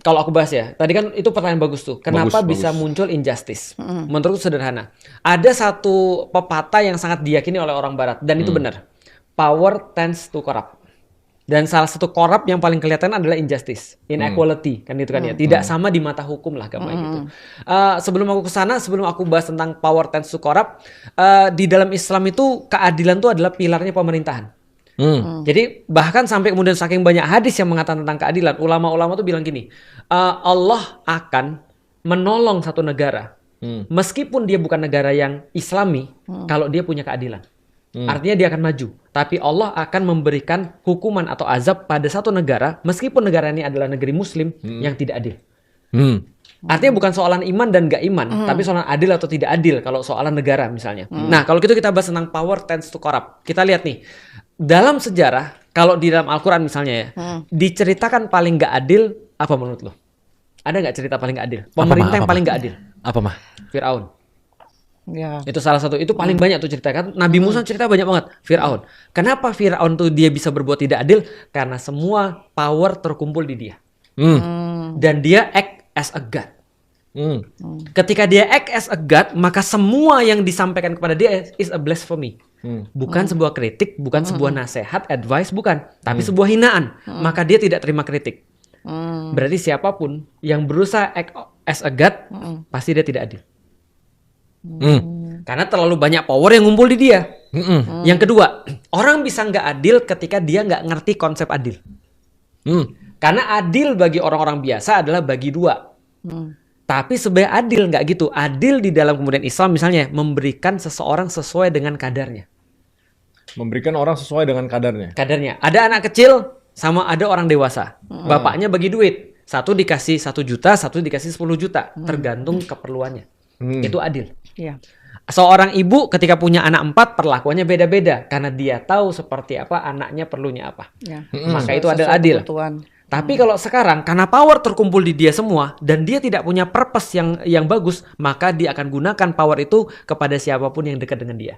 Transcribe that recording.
kalau aku bahas ya, tadi kan itu pertanyaan bagus tuh. Kenapa Bagus, bisa bagus. muncul injustice? Menurutku sederhana. Ada satu pepatah yang sangat diyakini oleh orang Barat dan itu benar. Power tends to corrupt. Dan salah satu korup yang paling kelihatan adalah injustice, inequality, kan itu kan ya. Tidak sama di mata hukum lah gampang gitu. Sebelum aku kesana, sebelum aku bahas tentang power tends to corrupt, di dalam Islam itu keadilan itu adalah pilarnya pemerintahan. Jadi bahkan sampai kemudian saking banyak hadis yang mengatakan tentang keadilan, ulama-ulama tuh bilang gini, Allah akan menolong satu negara, meskipun dia bukan negara yang Islami, kalau dia punya keadilan. Artinya dia akan maju, tapi Allah akan memberikan hukuman atau azab pada satu negara, meskipun negara ini adalah negeri Muslim yang tidak adil. Artinya bukan soalan iman dan gak iman, tapi soalan adil atau tidak adil kalau soalan negara misalnya. Nah, kalau gitu kita bahas tentang power tends to corrupt. Kita lihat nih, dalam sejarah, kalau di dalam Al-Quran misalnya ya, diceritakan paling gak adil, apa menurut lo? Ada gak cerita paling gak adil? Pemerintah yang paling gak adil? Apa mah? Fir'aun. Ya. Itu salah satu, itu paling banyak tuh cerita kan. Nabi Musa cerita banyak banget. Fir'aun. Kenapa Fir'aun tuh dia bisa berbuat tidak adil? Karena semua power terkumpul di dia. Dan dia act as a god. Ketika dia act as a god, maka semua yang disampaikan kepada dia is a blasphemy. Bukan sebuah kritik, bukan sebuah nasihat, advice, bukan. Tapi sebuah hinaan. Maka dia tidak terima kritik. Berarti siapapun yang berusaha act as a god, pasti dia tidak adil. Karena terlalu banyak power yang ngumpul di dia. Yang kedua, orang bisa nggak adil ketika dia nggak ngerti konsep adil. Karena adil bagi orang-orang biasa adalah bagi dua. Tapi sebenarnya adil nggak gitu. Adil di dalam kemudian Islam misalnya memberikan seseorang sesuai dengan kadarnya. Memberikan orang sesuai dengan kadarnya. Kadarnya. Ada anak kecil sama ada orang dewasa. Bapaknya bagi duit. Satu dikasih 1 juta, satu dikasih 10 juta. Tergantung keperluannya. Itu adil. Iya. Seorang ibu ketika punya anak 4 perlakuannya beda-beda karena dia tahu seperti apa anaknya perlunya apa. Ya. Maka itu Sesuai adalah adil. kebutuhan. Tapi kalau sekarang karena power terkumpul di dia semua dan dia tidak punya purpose yang bagus, maka dia akan gunakan power itu kepada siapapun yang dekat dengan dia.